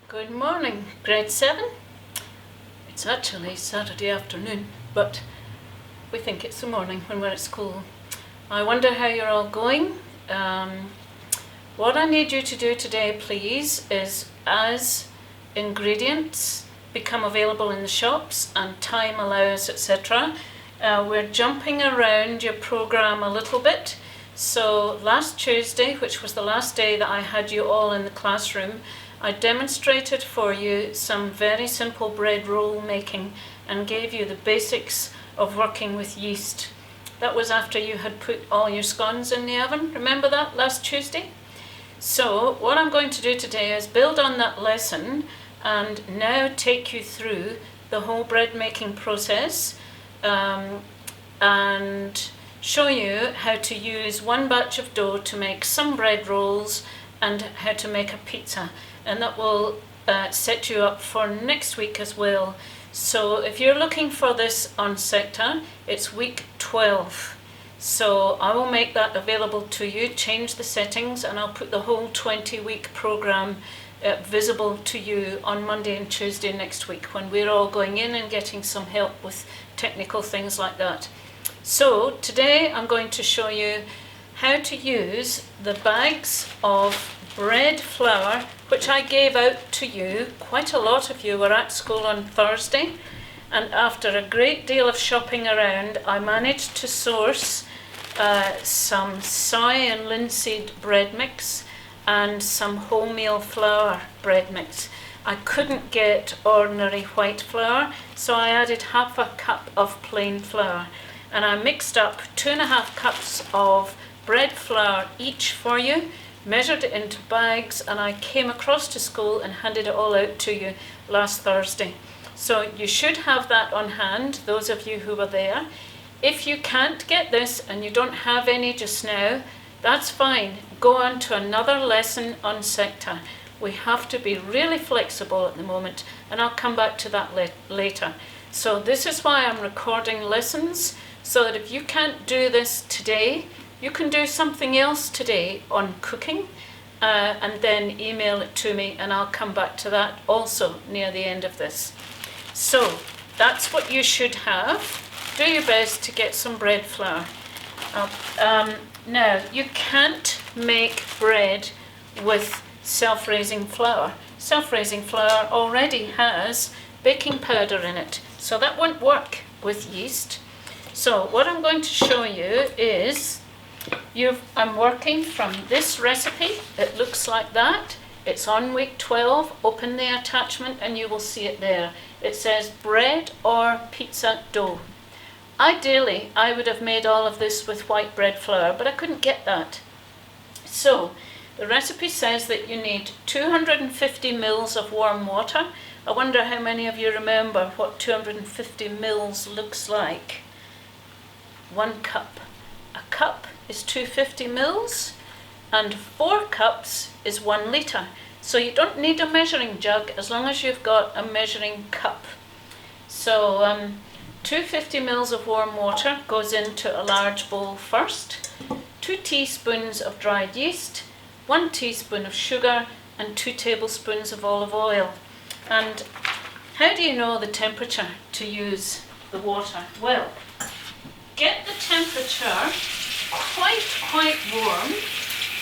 Good morning, grade 7. It's actually Saturday afternoon, but we think it's the morning when we're at school. I wonder how you're all going. What I need you to do today, please, is as ingredients become available in the shops and time allows, etc., we're jumping around your program a little bit. So last Tuesday, which was the last day that I had you all in the classroom, I demonstrated for you some very simple bread roll making and gave you the basics of working with yeast. That was after you had put all your scones in the oven. Remember that last Tuesday? So what I'm going to do today is build on that lesson and now take you through the whole bread making process and show you how to use one batch of dough to make some bread rolls and how to make a pizza. And that will set you up for next week as well. So if you're looking for this on Sector, it's week 12. So I will make that available to you, change the settings, and I'll put the whole 20-week program visible to you on Monday and Tuesday next week when we're all going in and getting some help with technical things like that. So today I'm going to show you how to use the bags of bread flour, which I gave out to you. Quite a lot of you were at school on Thursday, and after a great deal of shopping around, I managed to source some soy and linseed bread mix and some wholemeal flour bread mix. I couldn't get ordinary white flour, so I added half a cup of plain flour, and I mixed up 2.5 cups of bread flour each for you, measured it into bags, and I came across to school and handed it all out to you last Thursday. So you should have that on hand, those of you who were there. If you can't get this and you don't have any just now, that's fine. Go on to another lesson on Sector. We have to be really flexible at the moment, and I'll come back to that later. So this is why I'm recording lessons, so that if you can't do this today, you can do something else today on cooking and then email it to me, and I'll come back to that also near the end of this. So that's what you should have. Do your best to get some bread flour. Now, you can't make bread with self-raising flour. Self-raising flour already has baking powder in it, so that won't work with yeast. So what I'm going to show you is I'm working from this recipe. It looks like that. It's on week 12. Open the attachment and you will see it there. It says bread or pizza dough. Ideally, I would have made all of this with white bread flour, but I couldn't get that. So the recipe says that you need 250 mils of warm water. I wonder how many of you remember what 250 mils looks like. 1 cup. A cup is 250 mils, and 4 cups is 1 litre. So you don't need a measuring jug as long as you've got a measuring cup. So 250 mils of warm water goes into a large bowl first. 2 teaspoons of dried yeast, 1 teaspoon of sugar, and 2 tablespoons of olive oil. And how do you know the temperature to use the water? Well, get the temperature quite warm,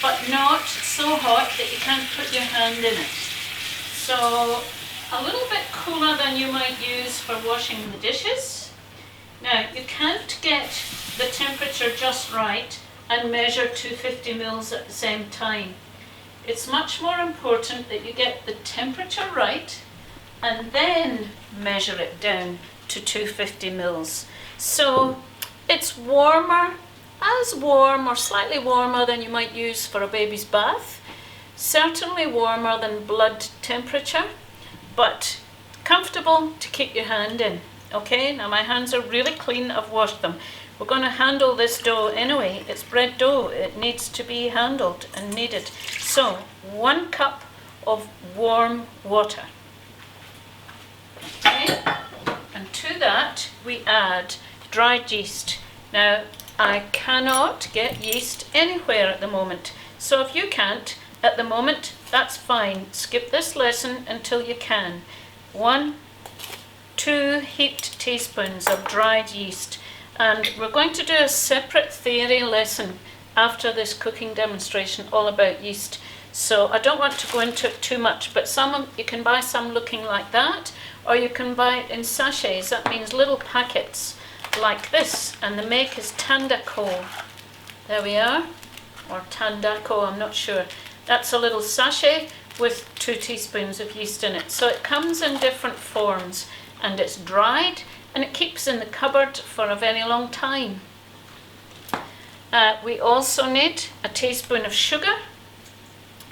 but not so hot that you can't put your hand in it. So a little bit cooler than you might use for washing the dishes. Now, you can't get the temperature just right and measure 250 mils at the same time. It's much more important that you get the temperature right and then measure it down to 250 mils. So it's warmer, as warm or slightly warmer than you might use for a baby's bath. Certainly warmer than blood temperature, but comfortable to keep your hand in. Okay, now my hands are really clean, I've washed them. We're going to handle this dough anyway. It's bread dough, it needs to be handled and kneaded. So 1 cup of warm water. Okay, and to that we add dried yeast. Now, I cannot get yeast anywhere at the moment, so if you can't at the moment, that's fine. Skip this lesson until you can. 1, 2 heaped teaspoons of dried yeast. And we're going to do a separate theory lesson after this cooking demonstration all about yeast. So I don't want to go into it too much, but you can buy some looking like that, or you can buy it in sachets. That means little packets like this, and the make is Tandako. There we are, or Tandako, I'm not sure. That's a little sachet with 2 teaspoons of yeast in it. So it comes in different forms, and it's dried, and it keeps in the cupboard for a very long time. We also need a teaspoon of sugar,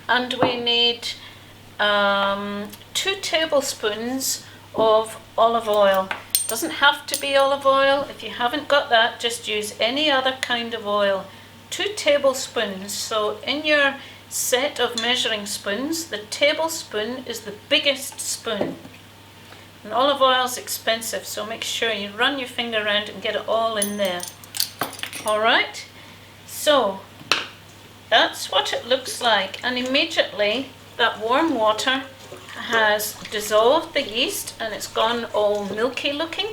and we need 2 tablespoons of olive oil. Doesn't have to be olive oil. If you haven't got that, just use any other kind of oil. 2 tablespoons. So in your set of measuring spoons, the tablespoon is the biggest spoon. And olive oil is expensive, so make sure you run your finger around and get it all in there. Alright, so that's what it looks like, and immediately that warm water has dissolved the yeast and it's gone all milky looking,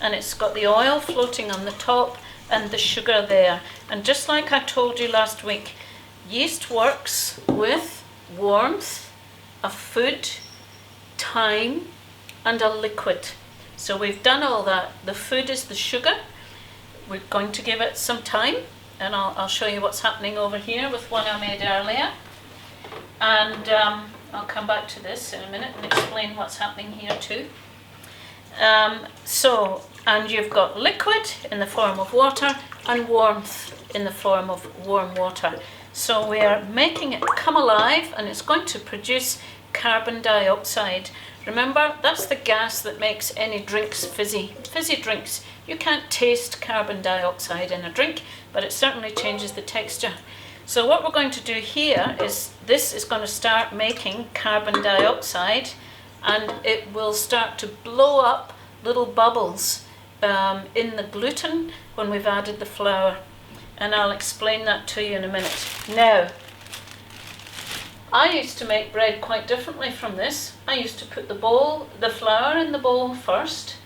and it's got the oil floating on the top and the sugar there. And just like I told you last week, yeast works with warmth, a food, time, and a liquid. So we've done all that. The food is the sugar. We're going to give it some time, and I'll show you what's happening over here with one I made earlier. And I'll come back to this in a minute and explain what's happening here too. And you've got liquid in the form of water and warmth in the form of warm water. So we are making it come alive, and it's going to produce carbon dioxide. Remember, that's the gas that makes any drinks fizzy. Fizzy drinks, you can't taste carbon dioxide in a drink, but it certainly changes the texture. So what we're going to do here is, this is going to start making carbon dioxide, and it will start to blow up little bubbles in the gluten when we've added the flour. And I'll explain that to you in a minute. Now, I used to make bread quite differently from this. I used to put the flour in the bowl first,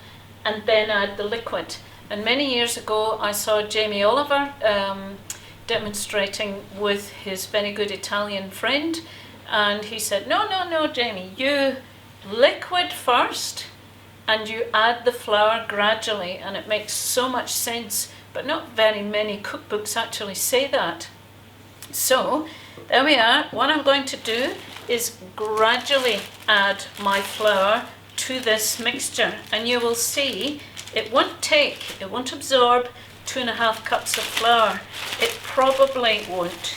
and then add the liquid. And many years ago, I saw Jamie Oliver demonstrating with his very good Italian friend, and he said, no, Jamie, you liquid first, and you add the flour gradually, and it makes so much sense. But not very many cookbooks actually say that. So there we are. What I'm going to do is gradually add my flour to this mixture, and you will see it won't absorb 2.5 cups of flour. It probably won't.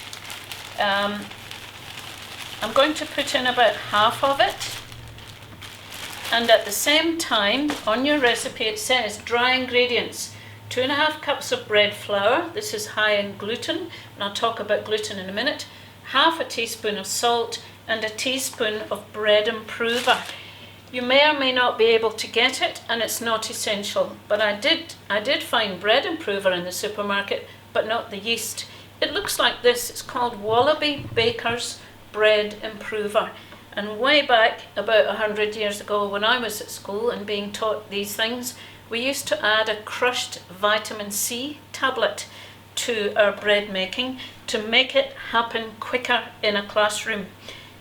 I'm going to put in about half of it, and at the same time on your recipe it says dry ingredients. 2.5 cups of bread flour. This is high in gluten, and I'll talk about gluten in a minute. Half a teaspoon of salt and a teaspoon of bread improver. You may or may not be able to get it, and it's not essential, but I did find bread improver in the supermarket, but not the yeast. It looks like this. It's called Wallaby Baker's Bread Improver. And way back about 100 years ago, when I was at school and being taught these things, we used to add a crushed vitamin C tablet to our bread making to make it happen quicker in a classroom.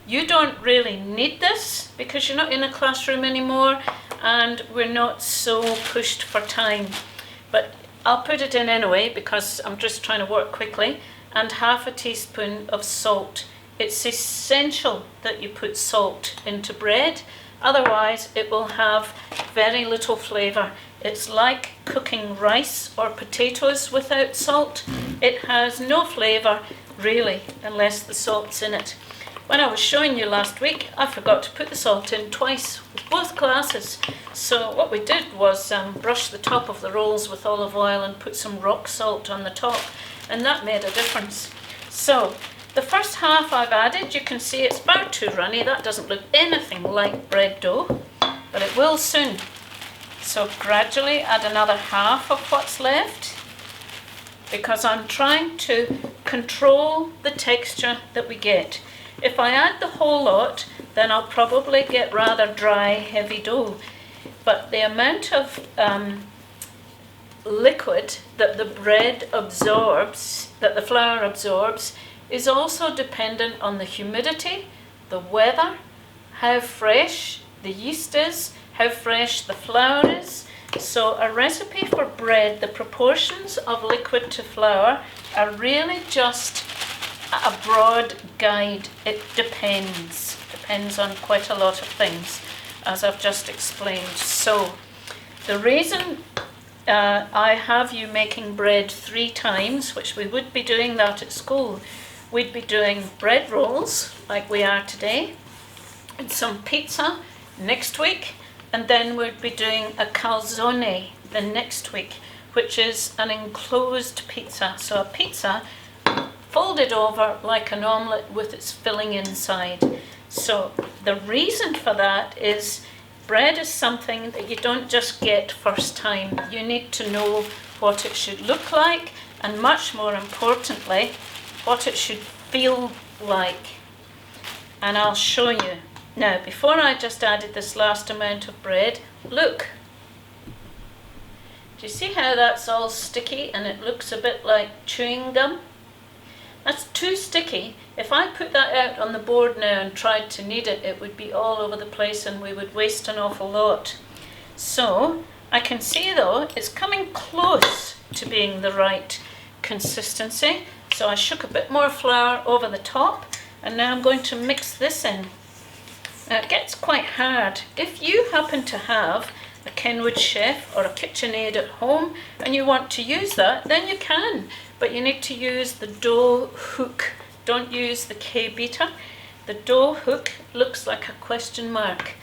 You don't really need this because you're not in a classroom anymore, and we're not so pushed for time. But I'll put it in anyway because I'm just trying to work quickly. And half a teaspoon of salt. It's essential that you put salt into bread, otherwise it will have very little flavour. It's like cooking rice or potatoes without salt. It has no flavour really unless the salt's in it. When I was showing you last week, I forgot to put the salt in twice with both classes. So what we did was brush the top of the rolls with olive oil and put some rock salt on the top, and that made a difference. So the first half I've added, you can see it's about too runny. That doesn't look anything like bread dough, but it will soon. So gradually add another half of what's left, because I'm trying to control the texture that we get. If I add the whole lot, then I'll probably get rather dry, heavy dough. But the amount of liquid that the bread absorbs, that the flour absorbs, is also dependent on the humidity, the weather, how fresh the yeast is, how fresh the flour is. So a recipe for bread, the proportions of liquid to flour are really just a broad guide. It depends on quite a lot of things, as I've just explained. So the reason I have you making bread 3 times, which we would be doing that at school, we'd be doing bread rolls like we are today, and some pizza next week, and then we'd be doing a calzone the next week, which is an enclosed pizza. So a pizza folded over like an omelette with its filling inside. So the reason for that is bread is something that you don't just get first time. You need to know what it should look like, and much more importantly, what it should feel like. And I'll show you. Now, before I just added this last amount of bread, look. Do you see how that's all sticky and it looks a bit like chewing gum? That's too sticky. If I put that out on the board now and tried to knead it, it would be all over the place and we would waste an awful lot. So I can see though, it's coming close to being the right consistency. So I shook a bit more flour over the top, and now I'm going to mix this in. Now it gets quite hard. If you happen to have a Kenwood chef or a KitchenAid at home and you want to use that, then you can. But you need to use the dough hook. Don't use the K-beater. The dough hook looks like a question mark.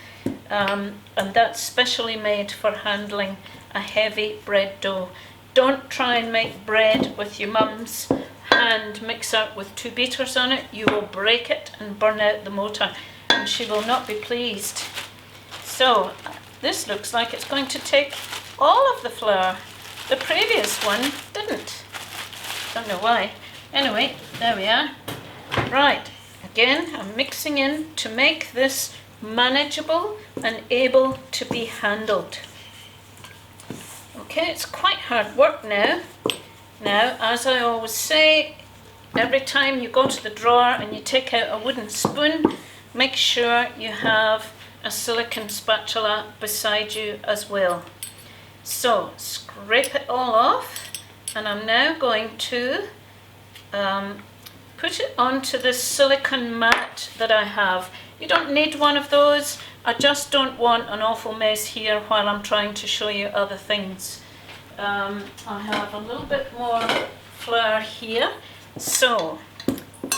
And that's specially made for handling a heavy bread dough. Don't try and make bread with your mum's hand mixer with 2 beaters on it. You will break it and burn out the motor, and she will not be pleased. So this looks like it's going to take all of the flour. The previous one didn't. Don't know why. Anyway, there we are. Right, again, I'm mixing in to make this manageable and able to be handled. Okay, it's quite hard work now. Now, as I always say, every time you go to the drawer and you take out a wooden spoon, make sure you have a silicone spatula beside you as well. So, scrape it all off, and I'm now going to put it onto this silicone mat that I have. You don't need one of those. I just don't want an awful mess here while I'm trying to show you other things. I have a little bit more flour here. So,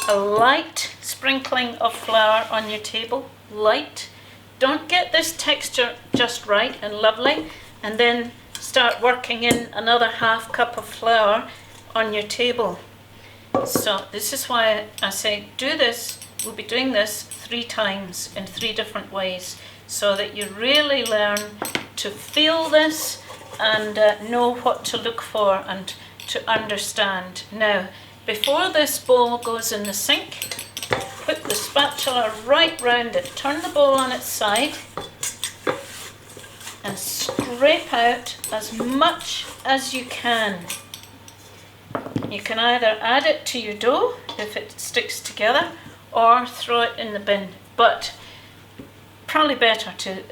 a light sprinkling of flour on your table. Light. Don't get this texture just right and lovely, and then start working in another half cup of flour on your table. So this is why I say do this. We'll be doing this 3 times in 3 different ways, so that you really learn to feel this and know what to look for and to understand. Now, before this bowl goes in the sink, put the spatula right round it, turn the bowl on its side, and scrape out as much as you can. You can either add it to your dough if it sticks together, or throw it in the bin, but probably better to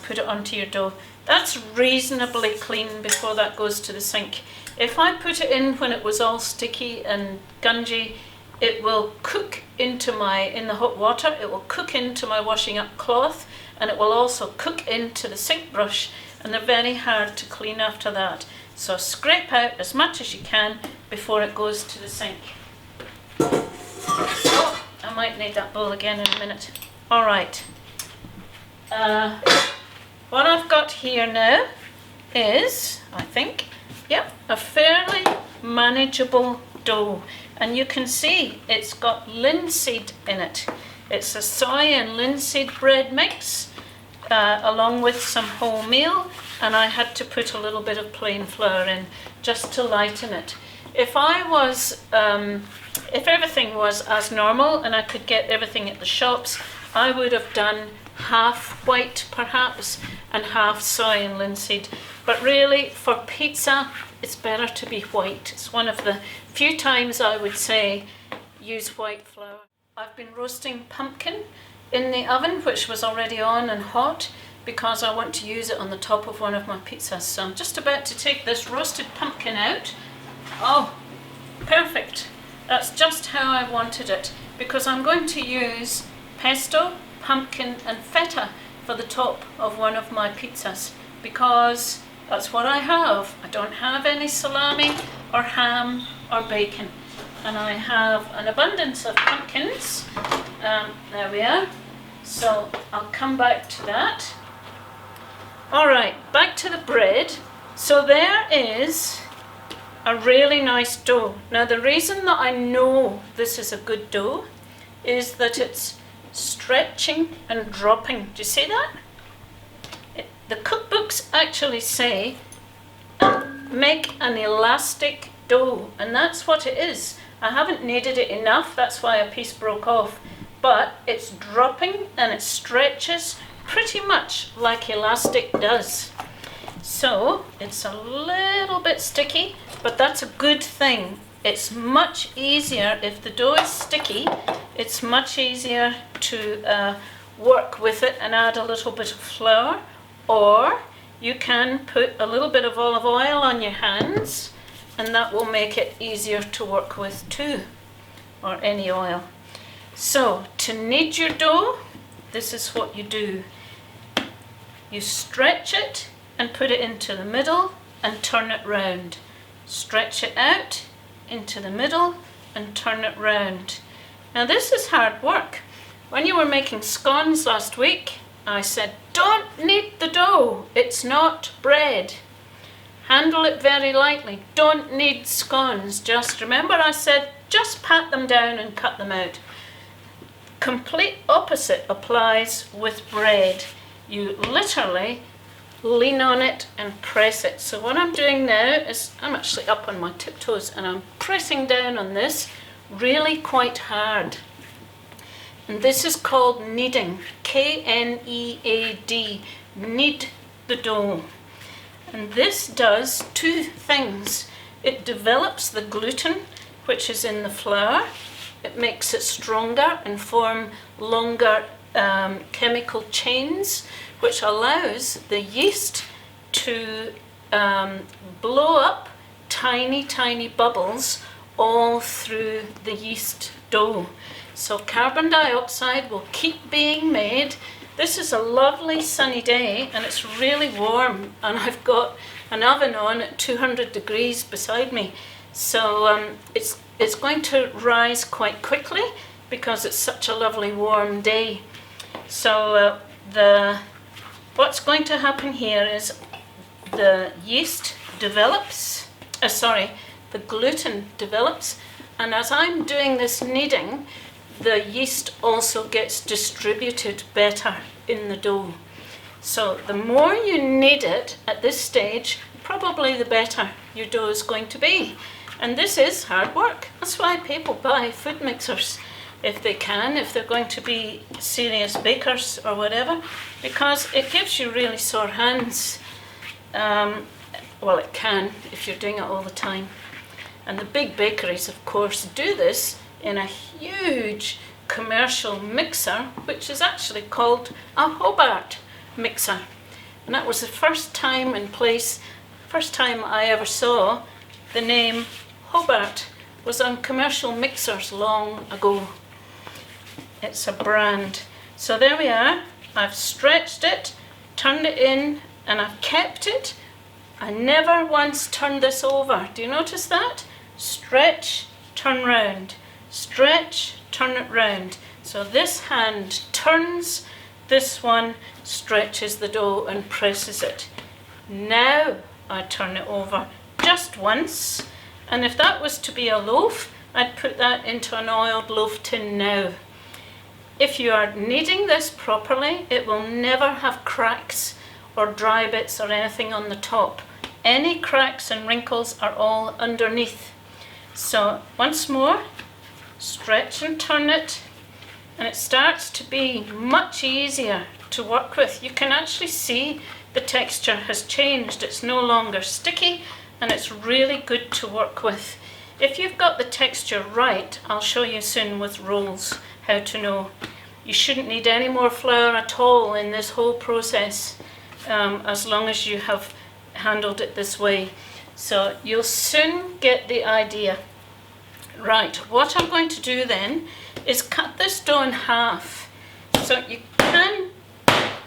put it onto your dough. That's reasonably clean before that goes to the sink. If I put it in when it was all sticky and gungy, it will cook into in the hot water, it will cook into my washing up cloth, and it will also cook into the sink brush, and they're very hard to clean after that. So scrape out as much as you can before it goes to the sink. Oh, I might need that bowl again in a minute. Alright. What I've got here now is, I think, a fairly manageable dough. And you can see it's got linseed in it. It's a soy and linseed bread mix, along with some wholemeal, and I had to put a little bit of plain flour in just to lighten it. if if everything was as normal and I could get everything at the shops, I would have done half white perhaps and half soy and linseed. But really, for pizza, it's better to be white. It's one of the few times I would say use white flour. I've been roasting pumpkin in the oven, which was already on and hot, because I want to use it on the top of one of my pizzas. So I'm just about to take this roasted pumpkin out. Oh, perfect. That's just how I wanted it, because I'm going to use pesto, pumpkin and feta for the top of one of my pizzas, because that's what I have. I don't have any salami or ham or bacon, and I have an abundance of pumpkins. There we are. So I'll come back to that. Alright, back to the bread. So there is a really nice dough. Now the reason that I know this is a good dough is that it's stretching and dropping. Do you see that? The cookbooks actually say make an elastic dough, and that's what it is. I haven't kneaded it enough, that's why a piece broke off, but it's dropping and it stretches pretty much like elastic does. So it's a little bit sticky, but that's a good thing. It's much easier if the dough is sticky. It's much easier to work with it and add a little bit of flour, or you can put a little bit of olive oil on your hands and that will make it easier to work with too, or any oil. So to knead your dough, this is what you do. You stretch it and put it into the middle and turn it round. Stretch it out into the middle and turn it round. Now this is hard work. When you were making scones last week, I said, don't knead the dough, it's not bread. Handle it very lightly, don't knead scones. Just remember I said, just pat them down and cut them out. Complete opposite applies with bread. You literally lean on it and press it. So what I'm doing now is I'm actually up on my tiptoes and I'm pressing down on this really quite hard. And this is called kneading, K-N-E-A-D, knead the dough. And this does two things. It develops the gluten, which is in the flour. It makes it stronger and form longer chemical chains, which allows the yeast to blow up tiny bubbles all through the yeast dough. So carbon dioxide will keep being made. This is a lovely sunny day and it's really warm, and I've got an oven on at 200 degrees beside me. So it's going to rise quite quickly because it's such a lovely warm day. So what's going to happen here is the yeast develops, the gluten develops, and as I'm doing this kneading, the yeast also gets distributed better in the dough. So the more you knead it at this stage, probably the better your dough is going to be. And this is hard work. That's why people buy food mixers if they can, if they're going to be serious bakers or whatever, because it gives you really sore hands. Well, it can if you're doing it all the time. And the big bakeries, of course, do this in a huge commercial mixer, which is actually called a Hobart mixer. And that was the first time I ever saw the name Hobart was on commercial mixers long ago. It's a brand. So there we are. I've stretched it, turned it in, and I've kept it. I never once turned this over. Do you notice that? Stretch, turn round. Stretch, turn it round. So this hand turns, this one stretches the dough and presses it. Now I turn it over just once, and if that was to be a loaf, I'd put that into an oiled loaf tin now. If you are kneading this properly, it will never have cracks or dry bits or anything on the top. Any cracks and wrinkles are all underneath. So once more, stretch and turn it, and it starts to be much easier to work with. You can actually see the texture has changed. It's no longer sticky, and it's really good to work with. If you've got the texture right, I'll show you soon with rolls how to know. You shouldn't need any more flour at all in this whole process, as long as you have handled it this way. So you'll soon get the idea. Right, what I'm going to do then is cut this dough in half. So you can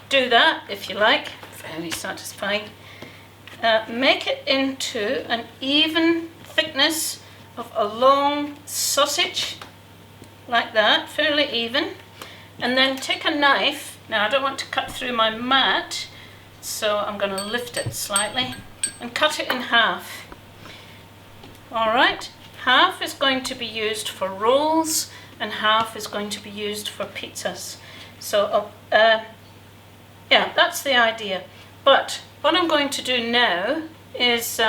do that if you like, very satisfying. Make it into an even thickness of a long sausage, like that, fairly even. And then take a knife. Now I don't want to cut through my mat, so I'm going to lift it slightly and cut it in half. Alright, half is going to be used for rolls and half is going to be used for pizzas. So yeah, that's the idea. But what I'm going to do now is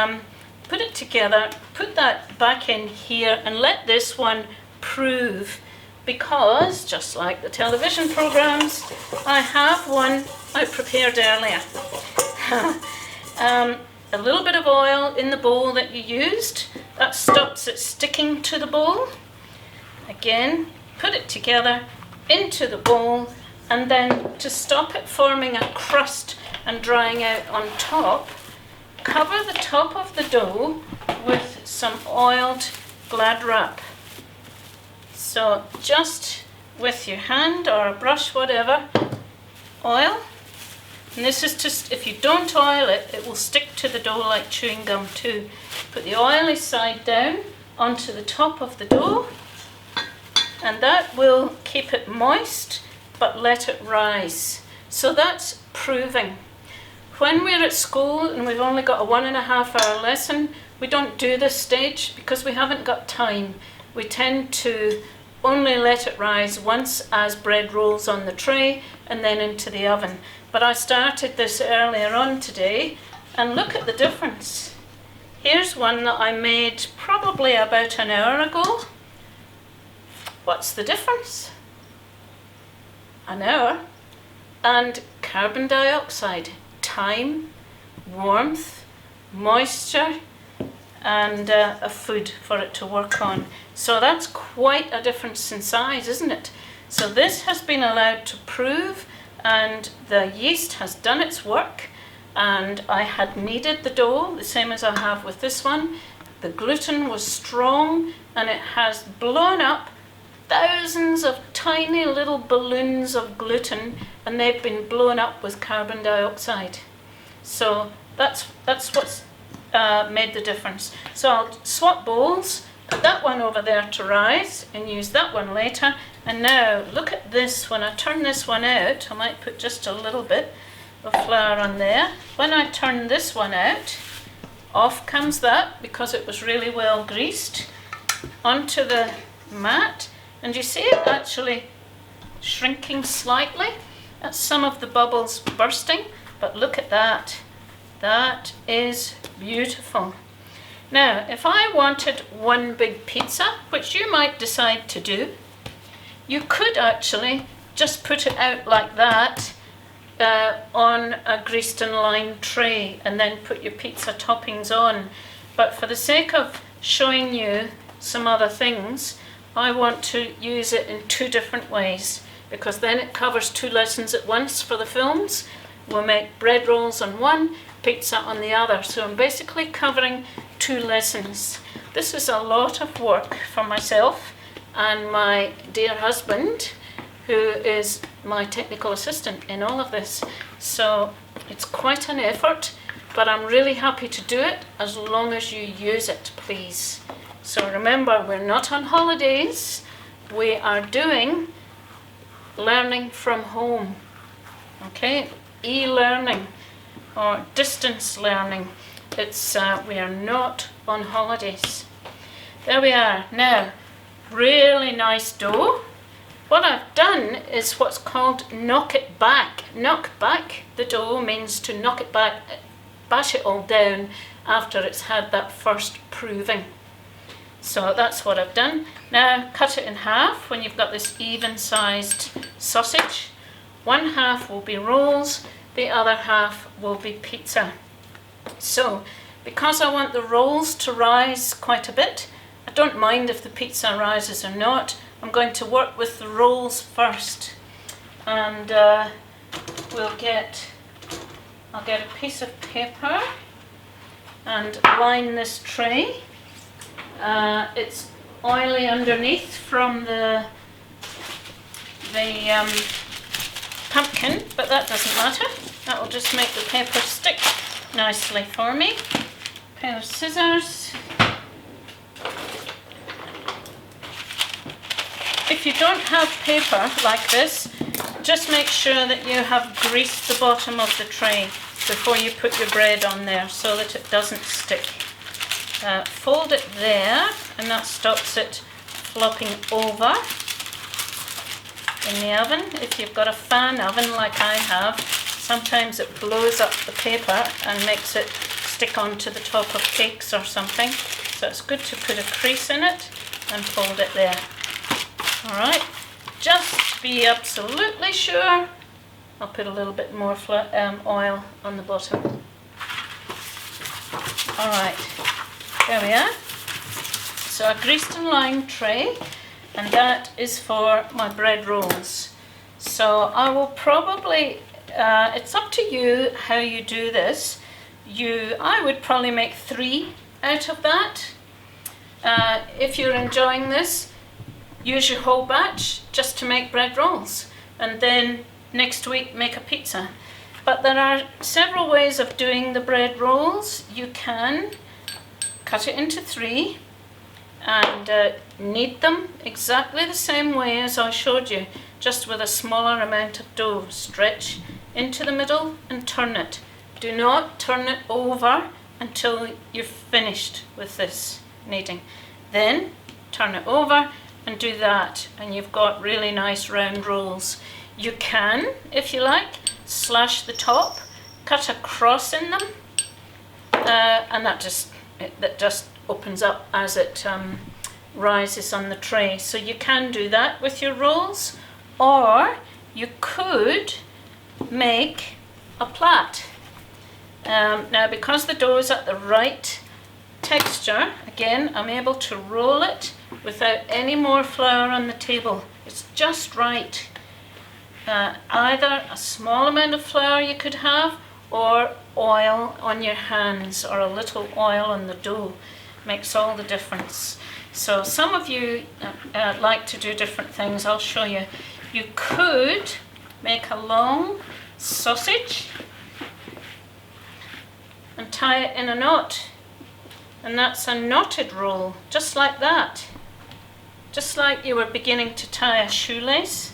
put it together, put that back in here and let this one prove, because just like the television programs, I have one I prepared earlier. A little bit of oil in the bowl that you used, that stops it sticking to the bowl. Again, put it together into the bowl, and then to stop it forming a crust and drying out on top, cover the top of the dough with some oiled Glad wrap. So just with your hand or a brush, whatever, oil. And this is just, if you don't oil it, it will stick to the dough like chewing gum too. Put the oily side down onto the top of the dough, and that will keep it moist, but let it rise. So that's proving. When we're at school and we've only got a 1.5 hour lesson, we don't do this stage because we haven't got time. We tend to only let it rise once as bread rolls on the tray and then into the oven. But I started this earlier on today, and look at the difference. Here's one that I made probably about an hour ago. What's the difference? An hour. And carbon dioxide, time, warmth, moisture, and a food for it to work on. So that's quite a difference in size, isn't it? So this has been allowed to prove, and the yeast has done its work, and I had kneaded the dough the same as I have with this one. The gluten was strong, and it has blown up thousands of tiny little balloons of gluten, and they've been blown up with carbon dioxide. So that's what's made the difference. So I'll swap bowls, put that one over there to rise and use that one later. And now look at this. When I turn this one out, I might put just a little bit of flour on there. When I turn this one out, off comes that, because it was really well greased, onto the mat. And you see it actually shrinking slightly. That's some of the bubbles bursting, but look at that. That is beautiful. Now, if I wanted one big pizza, which you might decide to do, you could actually just put it out like that on a greased and lined tray and then put your pizza toppings on. But for the sake of showing you some other things, I want to use it in two different ways, because then it covers two lessons at once for the films. We'll make bread rolls on one, pizza on the other. So I'm basically covering two lessons. This is a lot of work for myself and my dear husband, who is my technical assistant in all of this. So it's quite an effort, but I'm really happy to do it as long as you use it, please. So remember, we're not on holidays. We are doing learning from home, okay? E-learning or distance learning. It's we are not on holidays. There we are. Now, really nice dough. What I've done is what's called knock it back. Knock back the dough means to knock it back, bash it all down after it's had that first proving. So that's what I've done. Now cut it in half when you've got this even-sized sausage. One half will be rolls, the other half will be pizza. So because I want the rolls to rise quite a bit, I don't mind if the pizza rises or not. I'm going to work with the rolls first. And I'll get a piece of paper and line this tray. It's oily underneath from the pumpkin, but that doesn't matter. That will just make the paper stick nicely for me. Pair of scissors. If you don't have paper like this, just make sure that you have greased the bottom of the tray before you put your bread on there so that it doesn't stick. Fold it there, and that stops it flopping over in the oven. If you've got a fan oven like I have, sometimes it blows up the paper and makes it stick onto the top of cakes or something. So it's good to put a crease in it and fold it there. Alright, just to be absolutely sure, I'll put a little bit more oil on the bottom. Alright, there we are. So a greased and lined tray, and that is for my bread rolls. So I will probably, it's up to you how you do this. I would probably make 3 out of that. If you're enjoying this, use your whole batch just to make bread rolls, and then next week make a pizza. But there are several ways of doing the bread rolls. You can cut it into 3 and knead them exactly the same way as I showed you, just with a smaller amount of dough. Stretch into the middle and turn it. Do not turn it over until you're finished with this kneading. Then turn it over and do that, and you've got really nice round rolls. You can, if you like, slash the top, cut a cross in them, and that just opens up as it rises on the tray. So you can do that with your rolls, or you could make a plait. Now because the dough is at the right texture, again, I'm able to roll it without any more flour on the table. It's just right. Either a small amount of flour you could have, or oil on your hands, or a little oil on the dough. Makes all the difference. So some of you like to do different things. I'll show you. You could make a long sausage and tie it in a knot, and that's a knotted roll, just like that, just like you were beginning to tie a shoelace.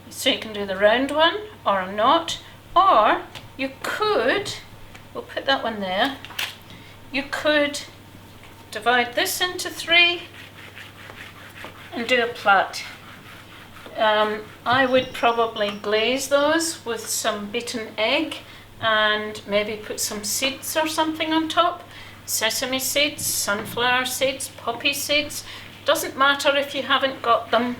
So you can do the round one or a knot, or you could, we'll put that one there, you could divide this into 3 and do a plait. I would probably glaze those with some beaten egg and maybe put some seeds or something on top. Sesame seeds, sunflower seeds, poppy seeds. Doesn't matter if you haven't got them.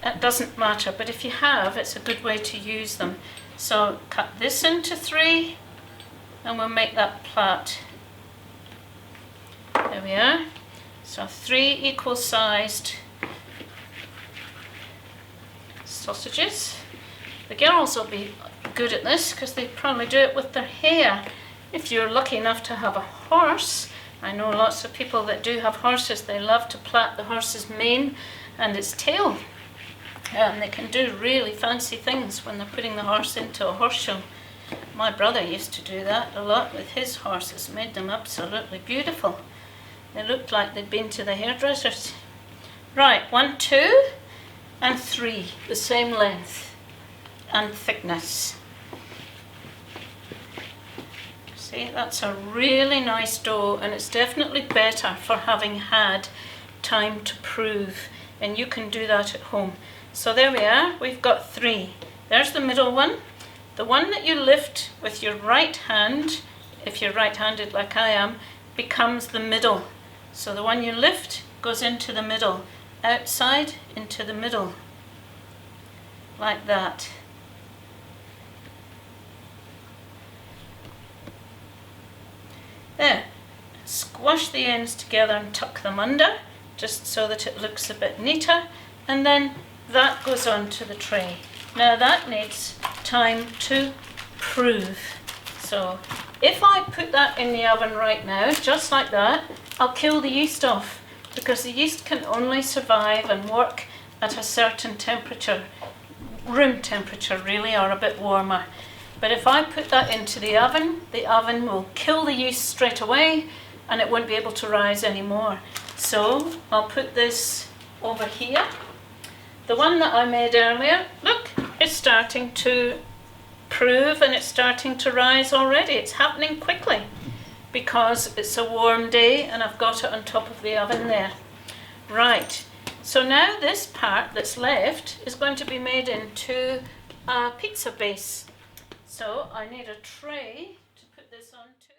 It doesn't matter, but if you have, it's a good way to use them. So cut this into 3 and we'll make that plait. There we are. So 3 equal sized sausages. The girls will be good at this because they probably do it with their hair. If you're lucky enough to have a horse, I know lots of people that do have horses, they love to plait the horse's mane and its tail. And they can do really fancy things when they're putting the horse into a horse show. My brother used to do that a lot with his horses, made them absolutely beautiful. They looked like they'd been to the hairdressers. Right, 1, 2 and 3, the same length and thickness. See, that's a really nice dough, and it's definitely better for having had time to prove, and you can do that at home. So there we are, we've got 3. There's the middle one. The one that you lift with your right hand, if you're right-handed like I am, becomes the middle. So the one you lift goes into the middle, outside into the middle, like that. There. Squash the ends together and tuck them under, just so that it looks a bit neater, and then that goes onto the tray. Now that needs time to prove. So if I put that in the oven right now, just like that, I'll kill the yeast off, because the yeast can only survive and work at a certain temperature, room temperature really, or a bit warmer. But if I put that into the oven will kill the yeast straight away, and it won't be able to rise anymore. So I'll put this over here. The one that I made earlier, look, it's starting to prove and it's starting to rise already. It's happening quickly because it's a warm day and I've got it on top of the oven there. Right, so now this part that's left is going to be made into a pizza base. So I need a tray to put this onto.